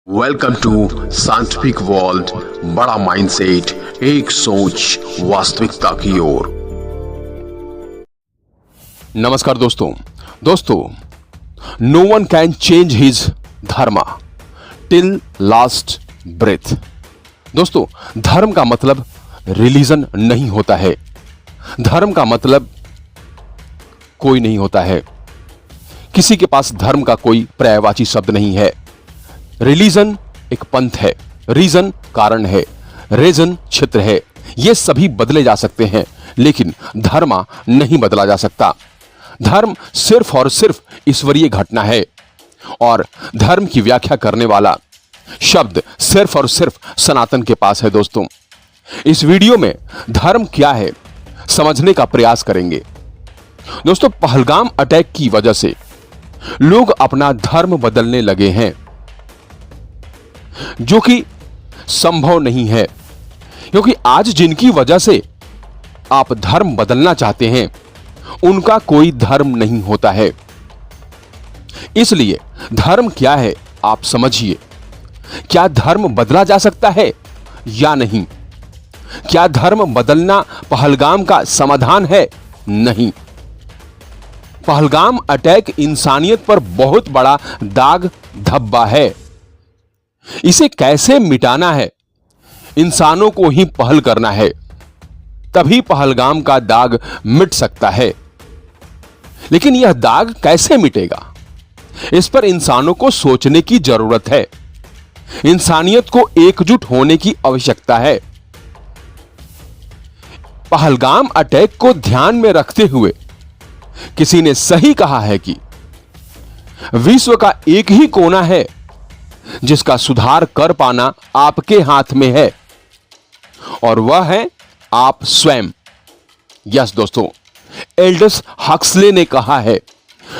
Welcome to scientific world. बड़ा mindset, एक सोच वास्तविकता की ओर। नमस्कार दोस्तों, no one can change his dharma till last breath. दोस्तों, धर्म का मतलब रिलीजन नहीं होता है। धर्म का मतलब कोई नहीं होता है। किसी के पास धर्म का कोई पर्यायवाची शब्द नहीं है। रिलीजन एक पंथ है, रीजन कारण है, रेजन क्षेत्र है। ये सभी बदले जा सकते हैं, लेकिन धर्म नहीं बदला जा सकता। धर्म सिर्फ और सिर्फ ईश्वरीय घटना है और धर्म की व्याख्या करने वाला शब्द सिर्फ और सिर्फ सनातन के पास है। दोस्तों, इस वीडियो में धर्म क्या है समझने का प्रयास करेंगे। दोस्तों, पहलगाम अटैक की वजह से लोग अपना धर्म बदलने लगे हैं, जो कि संभव नहीं है, क्योंकि आज जिनकी वजह से आप धर्म बदलना चाहते हैं उनका कोई धर्म नहीं होता है। इसलिए धर्म क्या है आप समझिए। क्या धर्म बदला जा सकता है या नहीं? क्या धर्म बदलना पहलगाम का समाधान है? नहीं। पहलगाम अटैक इंसानियत पर बहुत बड़ा दाग धब्बा है। इसे कैसे मिटाना है? इंसानों को ही पहल करना है, तभी पहलगाम का दाग मिट सकता है। लेकिन यह दाग कैसे मिटेगा, इस पर इंसानों को सोचने की जरूरत है। इंसानियत को एकजुट होने की आवश्यकता है। पहलगाम अटैक को ध्यान में रखते हुए किसी ने सही कहा है कि विश्व का एक ही कोना है जिसका सुधार कर पाना आपके हाथ में है, और वह है आप स्वयं। यस दोस्तों, एल्डस हक्सले ने कहा है,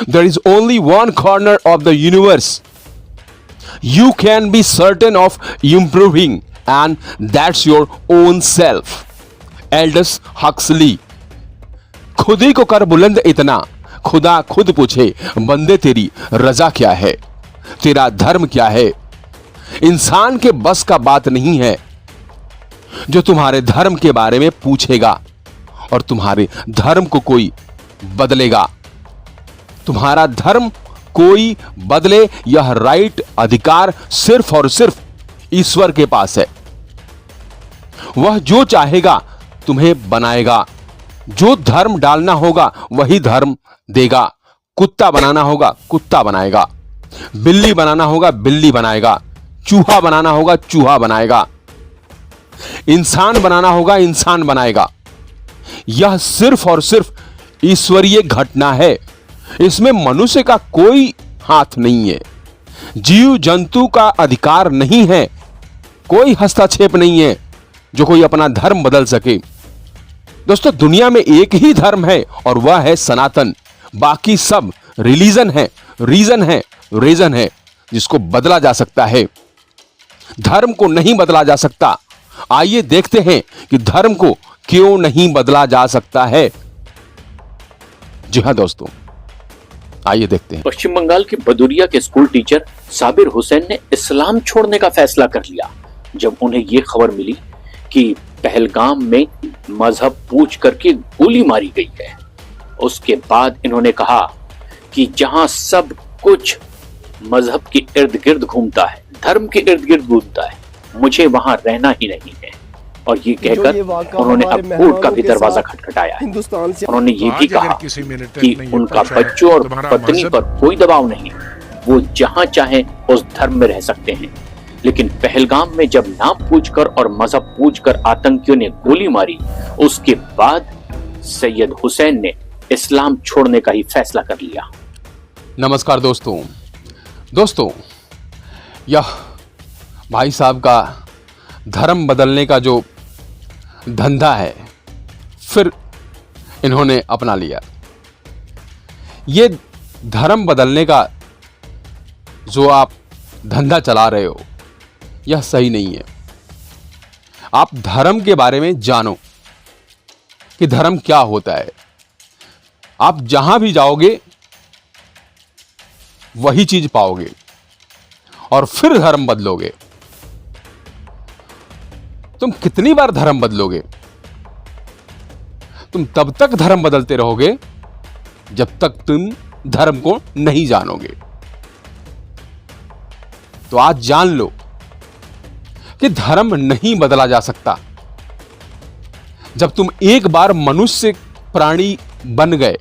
there is only one corner of the universe you can be certain of improving and that's your own self. Aldous Huxley. खुद ही को कर बुलंद इतना, खुदा खुद पूछे बंदे तेरी रजा क्या है, तेरा धर्म क्या है। इंसान के बस का बात नहीं है जो तुम्हारे धर्म के बारे में पूछेगा और तुम्हारे धर्म को कोई बदलेगा। तुम्हारा धर्म कोई बदले, यह राइट, अधिकार सिर्फ और सिर्फ ईश्वर के पास है। वह जो चाहेगा तुम्हें बनाएगा। जो धर्म डालना होगा वही धर्म देगा। कुत्ता बनाना होगा कुत्ता बनाएगा, बिल्ली बनाना होगा बिल्ली बनाएगा, चूहा बनाना होगा चूहा बनाएगा, इंसान बनाना होगा इंसान बनाएगा। यह सिर्फ और सिर्फ ईश्वरीय घटना है। इसमें मनुष्य का कोई हाथ नहीं है। जीव जंतु का अधिकार नहीं है। कोई हस्तक्षेप नहीं है जो कोई अपना धर्म बदल सके। दोस्तों, दुनिया में एक ही धर्म है और वह है सनातन। बाकी सब रिलीजन है, रीजन है, रेजन है, जिसको बदला जा सकता है। धर्म को नहीं बदला जा सकता। आइए देखते हैं कि धर्म को क्यों नहीं बदला जा सकता है। जी हां दोस्तों, आइए देखते हैं। पश्चिम बंगाल के बदुरिया के स्कूल टीचर साबिर हुसैन ने इस्लाम छोड़ने का फैसला कर लिया जब उन्हें यह खबर मिली कि पहलगाम में मजहब पूछ करके गोली मारी गई है। उसके बाद इन्होंने कहा कि जहां सब कुछ मजहब के इर्द गिर्द घूमता है, धर्म के इर्द गिर्द घूमता है, मुझे वहां रहना ही नहीं है। और ये कहकर उन्होंने अब कोर्ट का भी दरवाजा खटखटाया है। उन्होंने ये भी कहा कि उनका बच्चों और पत्नी पर कोई दबाव नहीं, वो जहां चाहे उस धर्म में रह सकते हैं। लेकिन पहलगाम में जब नाम पूछकर और मजहब पूछकर आतंकियों ने गोली मारी, उसके बाद सैयद हुसैन ने इस्लाम छोड़ने का ही फैसला कर लिया। नमस्कार दोस्तों, यह भाई साहब का धर्म बदलने का जो धंधा है, फिर इन्होंने अपना लिया। ये धर्म बदलने का जो आप धंधा चला रहे हो, यह सही नहीं है। आप धर्म के बारे में जानो कि धर्म क्या होता है। आप जहां भी जाओगे वही चीज पाओगे। और फिर धर्म बदलोगे। तुम कितनी बार धर्म बदलोगे? तुम तब तक धर्म बदलते रहोगे जब तक तुम धर्म को नहीं जानोगे। तो आज जान लो कि धर्म नहीं बदला जा सकता। जब तुम एक बार मनुष्य प्राणी बन गए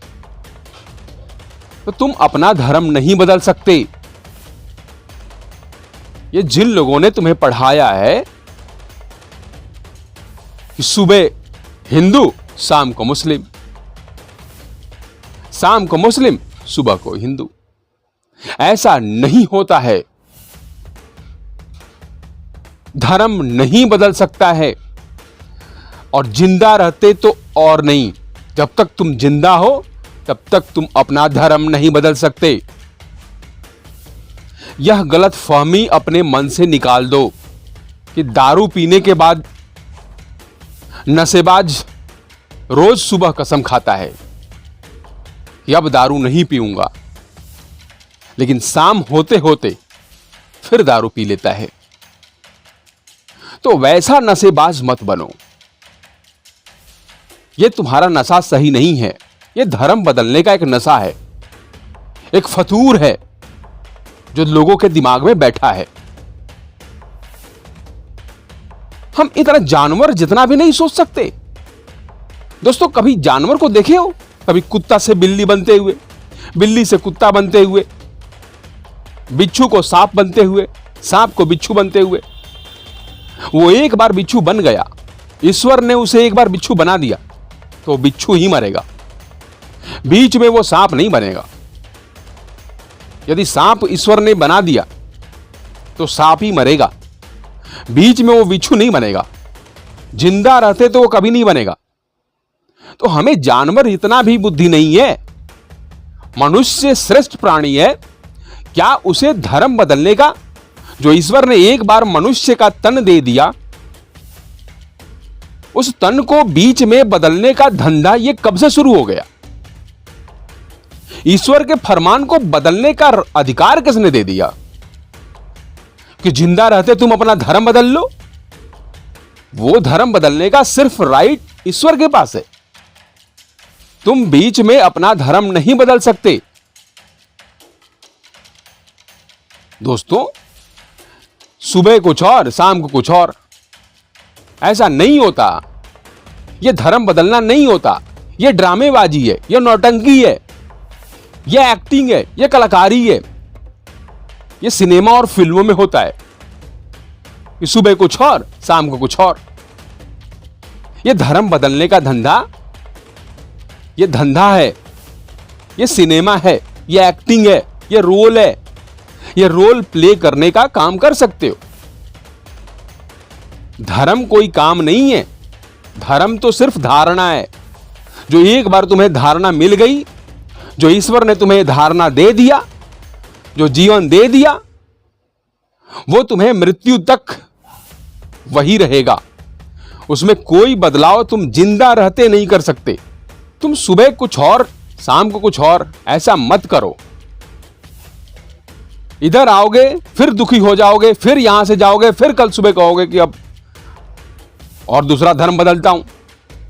तो तुम अपना धर्म नहीं बदल सकते। ये जिन लोगों ने तुम्हें पढ़ाया है कि सुबह हिंदू, शाम को मुस्लिम, शाम को मुस्लिम, सुबह को हिंदू, ऐसा नहीं होता है। धर्म नहीं बदल सकता है, और जिंदा रहते तो और नहीं। जब तक तुम जिंदा हो तब तक तुम अपना धर्म नहीं बदल सकते। यह गलत फहमी अपने मन से निकाल दो कि दारू पीने के बाद नशेबाज रोज सुबह कसम खाता है कि अब दारू नहीं पीऊंगा, लेकिन शाम होते होते फिर दारू पी लेता है। तो वैसा नशेबाज मत बनो। यह तुम्हारा नशा सही नहीं है। यह धर्म बदलने का एक नशा है, एक फतूर है जो लोगों के दिमाग में बैठा है। हम इतना जानवर जितना भी नहीं सोच सकते। दोस्तों, कभी जानवर को देखे हो? कभी कुत्ता से बिल्ली बनते हुए, बिल्ली से कुत्ता बनते हुए, बिच्छू को सांप बनते हुए, सांप को बिच्छू बनते हुए। वो एक बार बिच्छू बन गया, ईश्वर ने उसे एक बार बिच्छू बना दिया तो बिच्छू ही मरेगा, बीच में वो सांप नहीं बनेगा। यदि सांप ईश्वर ने बना दिया तो सांप ही मरेगा, बीच में वो बिच्छू नहीं बनेगा। जिंदा रहते तो वो कभी नहीं बनेगा। तो हमें जानवर इतना भी बुद्धि नहीं है। मनुष्य श्रेष्ठ प्राणी है, क्या उसे धर्म बदलने का, जो ईश्वर ने एक बार मनुष्य का तन दे दिया, उस तन को बीच में बदलने का धंधा ये कब से शुरू हो गया? ईश्वर के फरमान को बदलने का अधिकार किसने दे दिया कि जिंदा रहते तुम अपना धर्म बदल लो? वो धर्म बदलने का सिर्फ राइट ईश्वर के पास है। तुम बीच में अपना धर्म नहीं बदल सकते। दोस्तों, सुबह कुछ और, शाम को कुछ और, ऐसा नहीं होता। यह धर्म बदलना नहीं होता। यह ड्रामेबाजी है, यह नौटंकी है, यह एक्टिंग है, यह कलाकारी है। यह सिनेमा और फिल्मों में होता है कि सुबह कुछ और, शाम को कुछ और। यह धर्म बदलने का धंधा, यह धंधा है, यह सिनेमा है, यह एक्टिंग है, यह रोल है। यह रोल प्ले करने का काम कर सकते हो। धर्म कोई काम नहीं है। धर्म तो सिर्फ धारणा है। जो एक बार तुम्हें धारणा मिल गई, जो ईश्वर ने तुम्हें धारणा दे दिया, जो जीवन दे दिया, वो तुम्हें मृत्यु तक वही रहेगा। उसमें कोई बदलाव तुम जिंदा रहते नहीं कर सकते। तुम सुबह कुछ और, शाम को कुछ और, ऐसा मत करो। इधर आओगे फिर दुखी हो जाओगे, फिर यहां से जाओगे, फिर कल सुबह कहोगे कि अब और दूसरा धर्म बदलता हूं।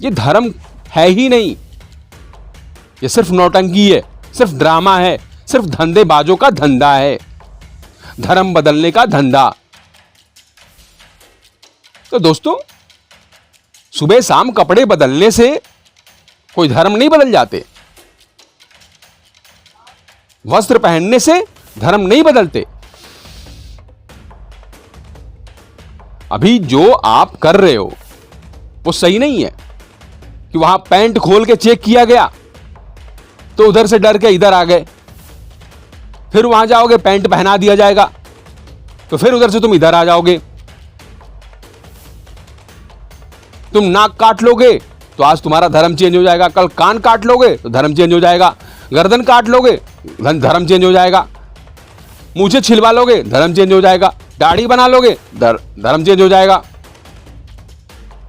ये धर्म है ही नहीं। ये सिर्फ नौटंकी है, सिर्फ ड्रामा है, सिर्फ धंधेबाजों का धंधा है, धर्म बदलने का धंधा। तो दोस्तों, सुबह शाम कपड़े बदलने से कोई धर्म नहीं बदल जाते। वस्त्र पहनने से धर्म नहीं बदलते। अभी जो आप कर रहे हो वो सही नहीं है कि वहां पैंट खोल के चेक किया गया तो उधर से डर के इधर आ गए, फिर वहां जाओगे पैंट पहना दिया जाएगा तो फिर उधर से तुम इधर आ जाओगे। तुम नाक काट लोगे तो आज तुम्हारा धर्म चेंज हो जाएगा, कल कान काट लोगे तो धर्म चेंज हो जाएगा, गर्दन काट लोगे धर्म चेंज हो जाएगा, मूछें छिलवा लोगे धर्म चेंज हो जाएगा, दाढ़ी बना लोगे धर्म चेंज हो जाएगा,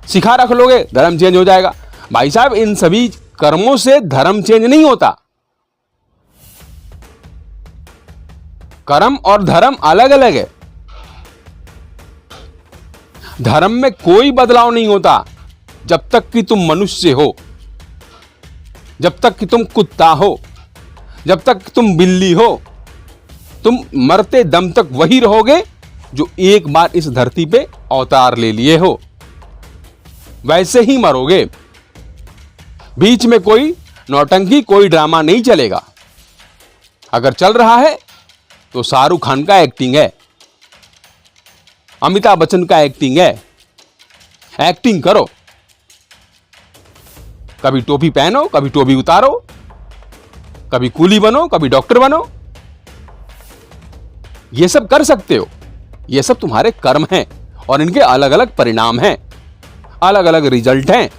सिखा रख लोगे धर्म चेंज हो जाएगा। भाई साहब, इन सभी कर्मों से धर्म चेंज नहीं होता। कर्म और धर्म अलग अलग है। धर्म में कोई बदलाव नहीं होता जब तक कि तुम मनुष्य हो, जब तक कि तुम कुत्ता हो, जब तक कि तुम बिल्ली हो। तुम मरते दम तक वही रहोगे जो एक बार इस धरती पे अवतार ले लिए हो, वैसे ही मरोगे। बीच में कोई नौटंकी, कोई ड्रामा नहीं चलेगा। अगर चल रहा है तो शाहरुख खान का एक्टिंग है, अमिताभ बच्चन का एक्टिंग है। एक्टिंग करो, कभी टोपी पहनो, कभी टोपी उतारो, कभी कूली बनो, कभी डॉक्टर बनो। ये सब कर सकते हो। ये सब तुम्हारे कर्म हैं और इनके अलग अलग परिणाम हैं, अलग अलग रिजल्ट हैं।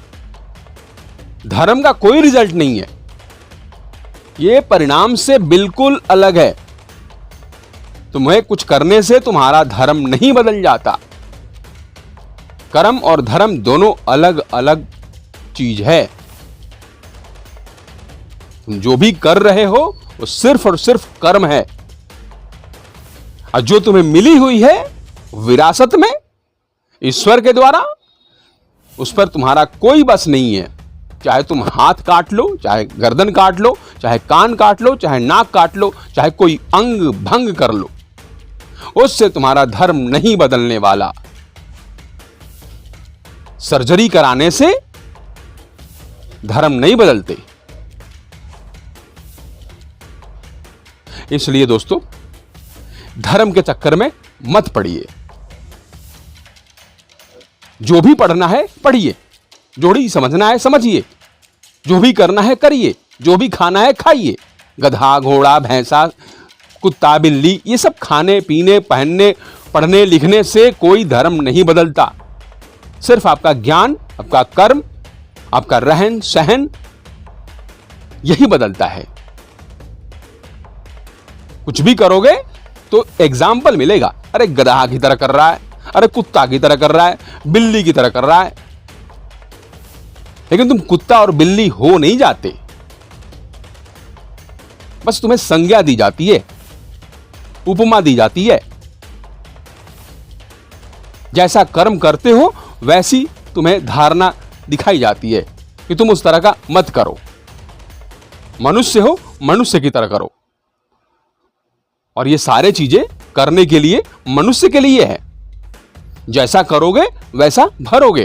धर्म का कोई रिजल्ट नहीं है, ये परिणाम से बिल्कुल अलग है। तुम्हें कुछ करने से तुम्हारा धर्म नहीं बदल जाता। कर्म और धर्म दोनों अलग अलग चीज है। तुम जो भी कर रहे हो वो सिर्फ और सिर्फ कर्म है, और जो तुम्हें मिली हुई है विरासत में ईश्वर के द्वारा, उस पर तुम्हारा कोई बस नहीं है। चाहे तुम हाथ काट लो, चाहे गर्दन काट लो, चाहे कान काट लो, चाहे नाक काट लो, चाहे कोई अंग भंग कर लो, उससे तुम्हारा धर्म नहीं बदलने वाला। सर्जरी कराने से धर्म नहीं बदलते। इसलिए दोस्तों, धर्म के चक्कर में मत पड़िए। जो भी पढ़ना है पढ़िए, जो भी समझना है समझिए, जो भी करना है करिए, जो भी खाना है खाइए। गधा, घोड़ा, भैंसा, कुत्ता, बिल्ली, ये सब खाने पीने, पहनने, पढ़ने लिखने से कोई धर्म नहीं बदलता। सिर्फ आपका ज्ञान, आपका कर्म, आपका रहन सहन, यही बदलता है। कुछ भी करोगे तो एग्जाम्पल मिलेगा। अरे गधा की तरह कर रहा है, अरे कुत्ता की तरह कर रहा है, बिल्ली की तरह कर रहा है। लेकिन तुम कुत्ता और बिल्ली हो नहीं जाते, बस तुम्हें संज्ञा दी जाती है, उपमा दी जाती है। जैसा कर्म करते हो वैसी तुम्हें धारणा दिखाई जाती है कि तुम उस तरह का मत करो। मनुष्य हो, मनुष्य की तरह करो। और ये सारे चीजें करने के लिए मनुष्य के लिए है। जैसा करोगे वैसा भरोगे।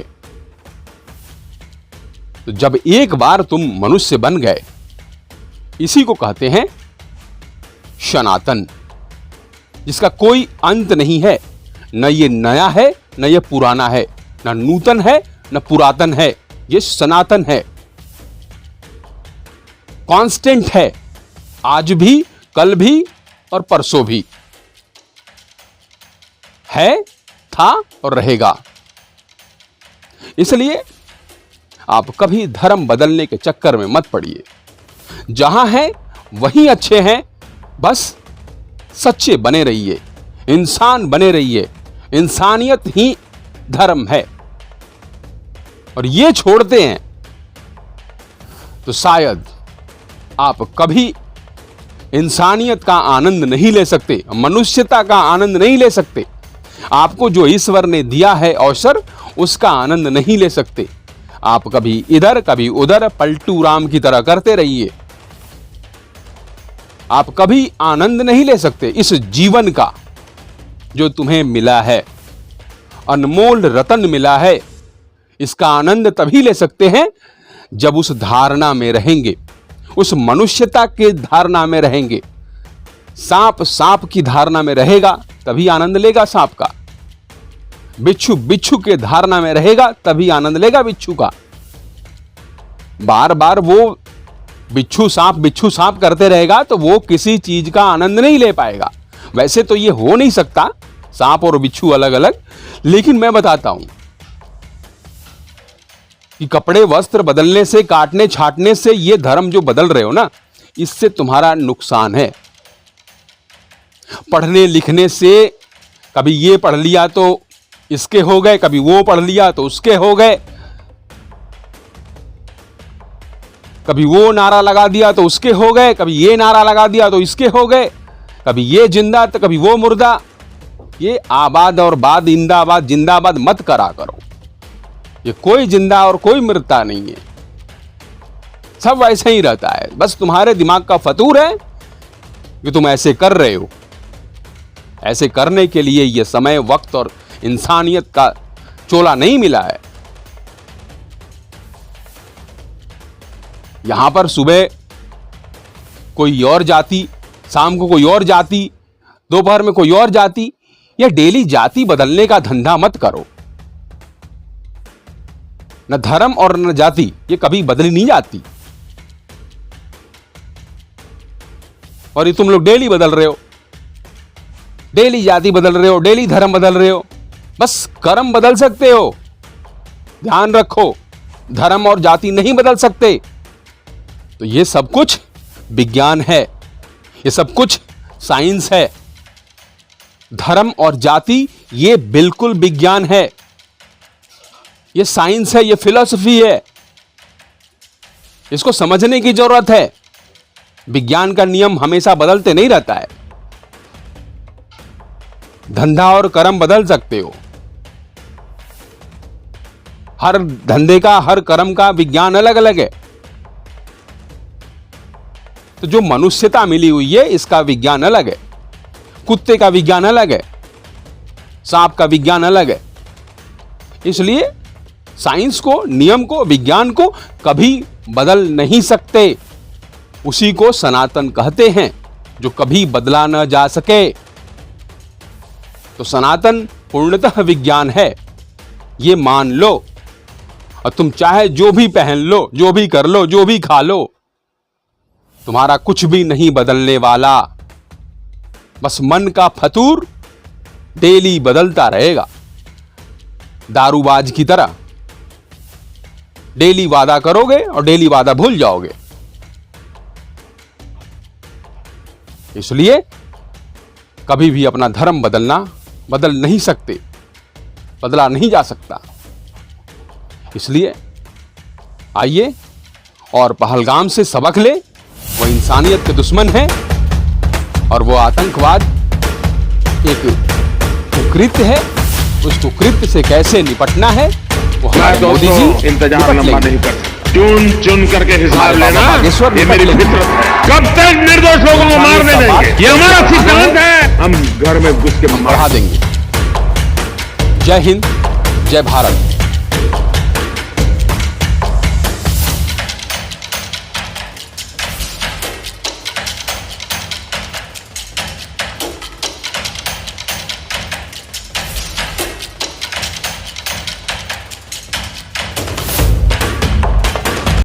तो जब एक बार तुम मनुष्य बन गए, इसी को कहते हैं सनातन, जिसका कोई अंत नहीं है। न ये नया है, न ये पुराना है, न नूतन है, न पुरातन है। ये सनातन है, कांस्टेंट है, आज भी, कल भी और परसों भी है, था और रहेगा। इसलिए आप कभी धर्म बदलने के चक्कर में मत पड़िए। जहां हैं वहीं अच्छे हैं, बस सच्चे बने रहिए, इंसान बने रहिए। इंसानियत ही धर्म है। और ये छोड़ते हैं तो शायद आप कभी इंसानियत का आनंद नहीं ले सकते, मनुष्यता का आनंद नहीं ले सकते। आपको जो ईश्वर ने दिया है अवसर, उसका आनंद नहीं ले सकते। आप कभी इधर कभी उधर पलटू राम की तरह करते रहिए। आप कभी आनंद नहीं ले सकते इस जीवन का जो तुम्हें मिला है। अनमोल रतन मिला है। इसका आनंद तभी ले सकते हैं जब उस धारणा में रहेंगे, उस मनुष्यता के धारणा में रहेंगे। सांप सांप की धारणा में रहेगा तभी आनंद लेगा सांप का। बिच्छू बिच्छू के धारणा में रहेगा तभी आनंद लेगा बिच्छू का। बार बार वो बिच्छू सांप करते रहेगा तो वो किसी चीज का आनंद नहीं ले पाएगा। वैसे तो ये हो नहीं सकता, सांप और बिच्छू अलग अलग। लेकिन मैं बताता हूं कि कपड़े वस्त्र बदलने से, काटने छाटने से, ये धर्म जो बदल रहे हो ना, इससे तुम्हारा नुकसान है। पढ़ने लिखने से कभी ये पढ़ लिया तो इसके हो गए, कभी वो पढ़ लिया तो उसके हो गए, कभी वो नारा लगा दिया तो उसके हो गए, कभी ये नारा लगा दिया तो इसके हो गए, कभी ये जिंदा तो कभी वो मुर्दा। ये आबाद और बाद इंदाबाद जिंदाबाद मत करा करो। ये कोई जिंदा और कोई मरता नहीं है, सब वैसे ही रहता है। बस तुम्हारे दिमाग का फतूर है कि तुम ऐसे कर रहे हो। ऐसे करने के लिए ये समय, वक्त और इंसानियत का चोला नहीं मिला है। यहां पर सुबह कोई और जाति, शाम को कोई और जाति, दोपहर में कोई और जाति, या डेली जाति बदलने का धंधा मत करो। न धर्म और न जाति ये कभी बदली नहीं जाती, और ये तुम लोग डेली बदल रहे हो। डेली जाति बदल रहे हो, डेली धर्म बदल रहे हो। बस कर्म बदल सकते हो, ध्यान रखो, धर्म और जाति नहीं बदल सकते। तो ये सब कुछ विज्ञान है, ये सब कुछ साइंस है। धर्म और जाति ये बिल्कुल विज्ञान है, ये साइंस है, ये फिलॉसफी है। इसको समझने की जरूरत है। विज्ञान का नियम हमेशा बदलते नहीं रहता है। धंधा और कर्म बदल सकते हो। हर धंधे का, हर कर्म का विज्ञान अलग अलग है। तो जो मनुष्यता मिली हुई है, इसका विज्ञान अलग है। कुत्ते का विज्ञान अलग है, सांप का विज्ञान अलग है। इसलिए साइंस को, नियम को, विज्ञान को कभी बदल नहीं सकते। उसी को सनातन कहते हैं, जो कभी बदला न जा सके। तो सनातन पूर्णतः विज्ञान है, ये मान लो। और तुम चाहे जो भी पहन लो, जो भी कर लो, जो भी खा लो, तुम्हारा कुछ भी नहीं बदलने वाला। बस मन का फतूर डेली बदलता रहेगा, दारूबाज की तरह। डेली वादा करोगे और डेली वादा भूल जाओगे। इसलिए कभी भी अपना धर्म बदल नहीं सकते, बदला नहीं जा सकता। इसलिए आइए और पहलगाम से सबक ले। वो इंसानियत के दुश्मन है और वो आतंकवाद एक कुकृत्य है। उस कुकृत्य से कैसे निपटना है वो हमारे मोदी जी इंतजार लंबा नहीं करते। चुन चुन करके हिसाब लेना, ये मेरी फितरत है। कब तक निर्दोष लोगों को मारने देंगे? ये हमारा सिद्धांत है। हम घर में घुस के बढ़ा देंगे। जय हिंद, जय भारत।